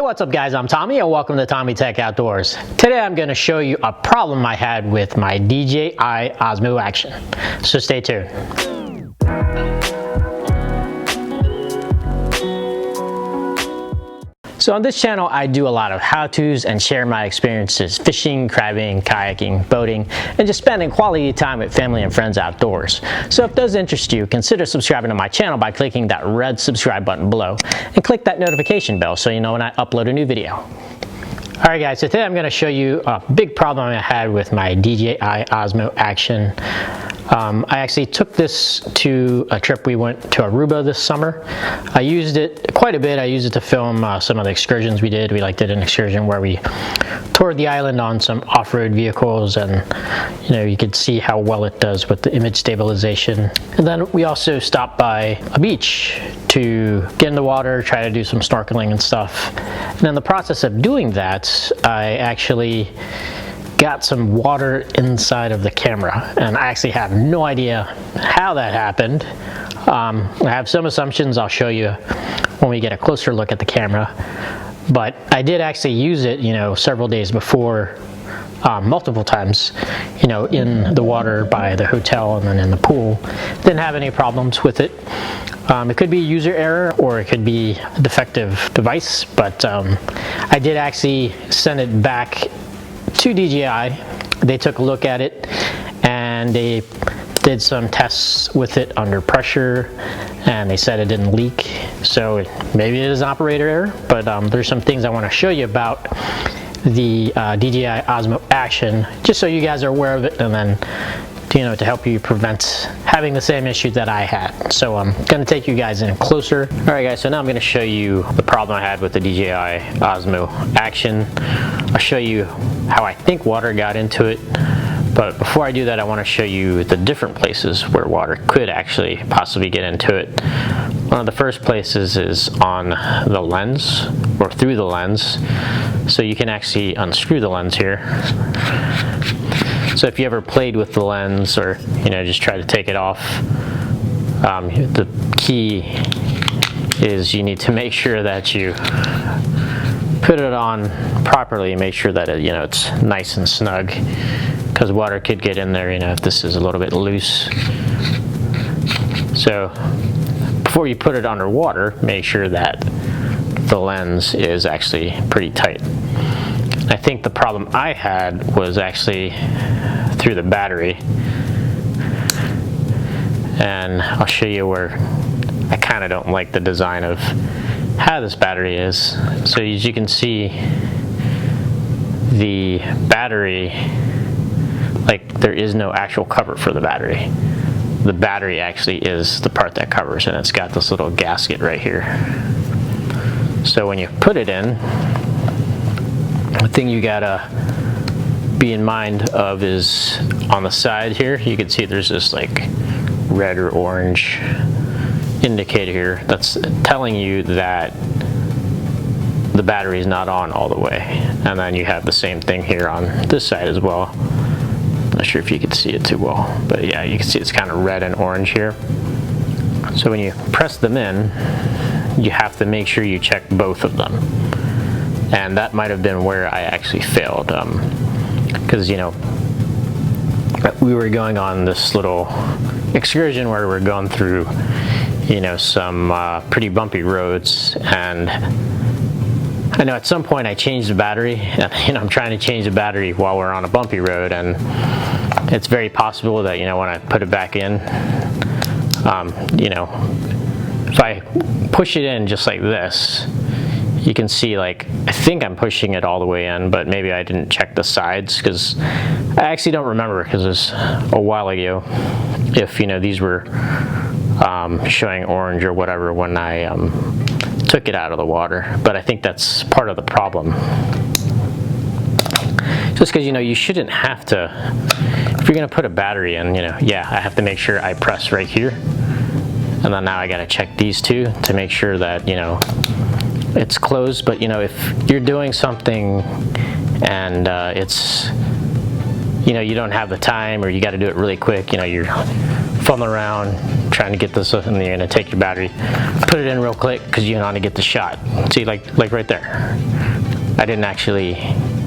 What's up guys, I'm Tommy and welcome to Tommy Tech Outdoors. Today I'm going to show you a problem I had with my DJI Osmo Action. So stay tuned. So on this channel I do a lot of how-tos and share my experiences fishing, crabbing, kayaking, boating, and just spending quality time with family and friends outdoors. So if those interest you, consider subscribing to my channel by clicking that red subscribe button below and click that notification bell so you know when I upload a new video. Alright guys, so today I'm going to show you a big problem I had with my DJI Osmo Action. I actually took this to a trip we went to Aruba this summer. I used it quite a bit. I used it to film some of the excursions we did. We did an excursion where we toured the island on some off-road vehicles, and you could see how well it does with the image stabilization. And then we also stopped by a beach to get in the water, try to do some snorkeling and stuff. And in the process of doing that, I actually got some water inside of the camera, and I actually have no idea how that happened. I have some assumptions I'll show you when we get a closer look at the camera, but I did actually use it several days before, multiple times in the water by the hotel and then in the pool. Didn't have any problems with it. It could be user error or it could be a defective device, but I did actually send it back to DJI. They took a look at it and they did some tests with it under pressure, and they said it didn't leak. So maybe it is an operator error, but there's some things I want to show you about the DJI Osmo Action, just so you guys are aware of it, and then to help you prevent having the same issue that I had. So I'm going to take you guys in closer. Alright guys, so now I'm going to show you the problem I had with the DJI Osmo Action. I'll show you how I think water got into it, but before I do that I want to show you the different places where water could actually possibly get into it. One of the first places is on the lens, or through the lens. So you can actually unscrew the lens here. So if you ever played with the lens, or just try to take it off, the key is you need to make sure that you put it on properly, make sure that it's nice and snug, because water could get in there if this is a little bit loose. So before you put it underwater, make sure that the lens is actually pretty tight. I think the problem I had was actually through the battery, and I'll show you where I kind of don't like the design of how this battery is. So as you can see, the battery, there is no actual cover for the battery. The battery actually is the part that covers, and it's got this little gasket right here. So when you put it in, the thing you gotta be in mind of is on the side here, you can see there's this red or orange indicator here that's telling you that the battery is not on all the way. And then you have the same thing here on this side as well. I'm not sure if you can see it too well, but yeah, you can see it's kind of red and orange here. So when you press them in, you have to make sure you check both of them. And that might have been where I actually failed, because we were going on this little excursion where we're going through some pretty bumpy roads, and I know at some point I changed the battery, and I'm trying to change the battery while we're on a bumpy road, and it's very possible that when I put it back in, if I push it in just like this, you can see I think I'm pushing it all the way in, but maybe I didn't check the sides, because I actually don't remember, because it was a while ago, if these were showing orange or whatever when I took it out of the water. But I think that's part of the problem, just because you shouldn't have to, if you're gonna put a battery in, yeah, I have to make sure I press right here, and then now I gotta check these two to make sure that it's closed. But if you're doing something and it's you don't have the time, or you got to do it really quick, you're fumbling around trying to get this, and then you're gonna take your battery, put it in real quick because you want to get the shot. See, like right there, I didn't actually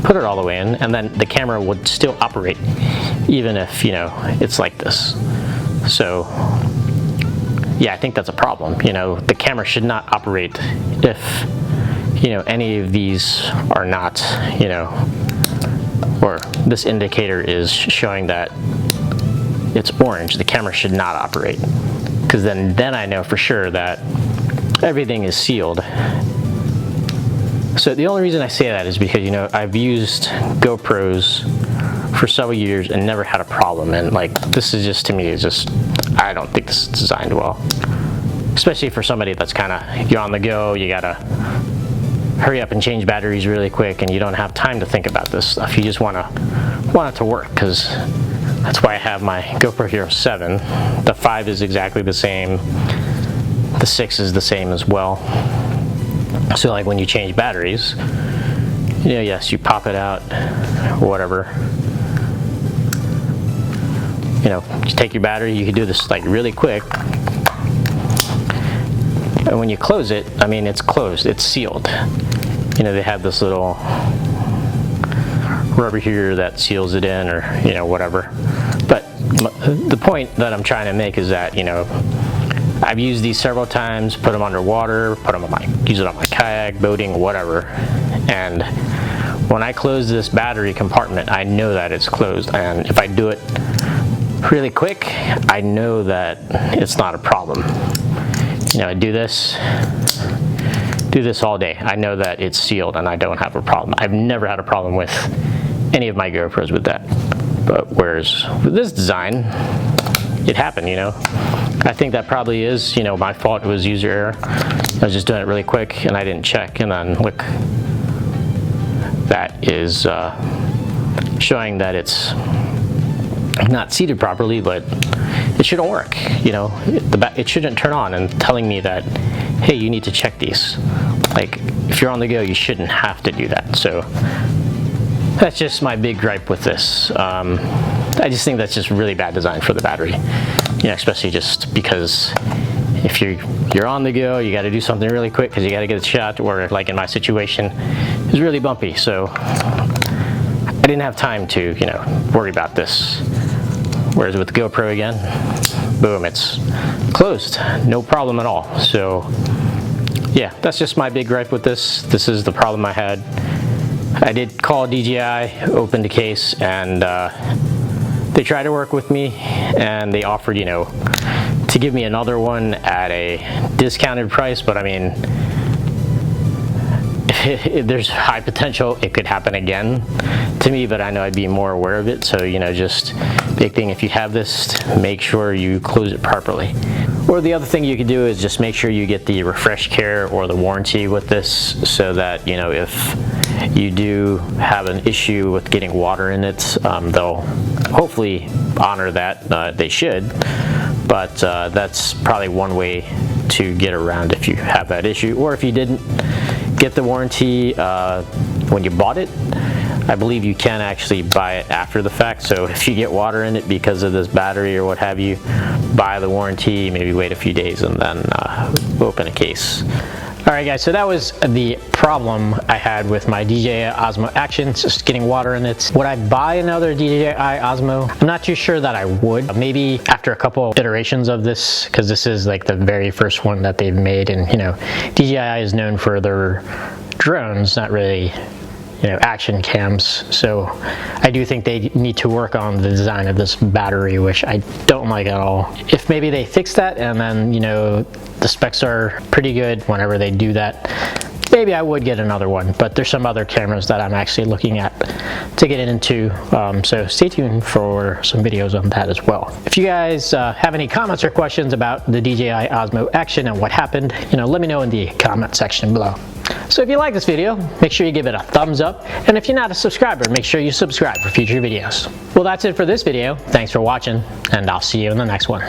put it all the way in, and then the camera would still operate even if, you know, it's like this. So yeah, I think that's a problem. You know, the camera should not operate if, you know, any of these are not, you know, or this indicator is showing that it's orange. The camera should not operate, because then I know for sure that everything is sealed. So the only reason I say that is because, you know, I've used GoPros for several years and never had a problem, and like, this is just, to me, it's just, I don't think this is designed well, especially for somebody that's kind of, you're on the go, you gotta hurry up and change batteries really quick, and you don't have time to think about this stuff. You just want it to work, because that's why I have my GoPro Hero 7. The 5 is exactly the same. The 6 is the same as well. So like when you change batteries, you know, yes, you pop it out or whatever. You know, you take your battery, you can do this like really quick. And when you close it, I mean, it's closed, it's sealed. You know, they have this little rubber here that seals it in, or, you know, whatever. But the point that I'm trying to make is that, you know, I've used these several times, put them underwater, use it on my kayak, boating, whatever. And when I close this battery compartment, I know that it's closed. And if I do it really quick, I know that it's not a problem. You know, I do this all day. I know that it's sealed and I don't have a problem. I've never had a problem with any of my GoPros with that. But whereas with this design, it happened, you know. I think that probably is, you know, my fault. It was user error. I was just doing it really quick and I didn't check, and then look, that is showing that it's not seated properly, but it shouldn't work, you know. It shouldn't turn on and telling me that, hey, you need to check these. Like, if you're on the go, you shouldn't have to do that. So that's just my big gripe with this. I just think that's just really bad design for the battery, you know, especially just because if you're on the go, you got to do something really quick because you got to get a shot, or like in my situation, it's really bumpy. So I didn't have time to, you know, worry about this. Whereas with the GoPro, again, boom, it's closed, no problem at all. So yeah, that's just my big gripe with this. This is the problem I had. I did call DJI, opened the case, and they tried to work with me, and they offered, you know, to give me another one at a discounted price. But I mean, there's high potential it could happen again to me, but I know I'd be more aware of it. So, you know, just big thing, if you have this, make sure you close it properly. Or the other thing you could do is just make sure you get the refresh care or the warranty with this, so that, you know, if you do have an issue with getting water in it, they'll hopefully honor that. They should, but that's probably one way to get around if you have that issue. Or if you didn't get the warranty when you bought it, I believe you can actually buy it after the fact. So if you get water in it because of this battery or what have you, buy the warranty, maybe wait a few days, and then open a case. Alright guys, so that was the problem I had with my DJI Osmo Action, just getting water in it. Would I buy another DJI Osmo? I'm not too sure that I would. Maybe after a couple iterations of this, because this is like the very first one that they've made, and you know, DJI is known for their drones, not really, you know, action cams. So I do think they need to work on the design of this battery, which I don't like at all. If maybe they fix that, and then, you know, the specs are pretty good whenever they do that, maybe I would get another one. But there's some other cameras that I'm actually looking at to get into, so stay tuned for some videos on that as well. If you guys have any comments or questions about the DJI Osmo Action and what happened, you know, let me know in the comment section below. So if you like this video, make sure you give it a thumbs up, and if you're not a subscriber, make sure you subscribe for future videos. Well, that's it for this video. Thanks for watching, and I'll see you in the next one.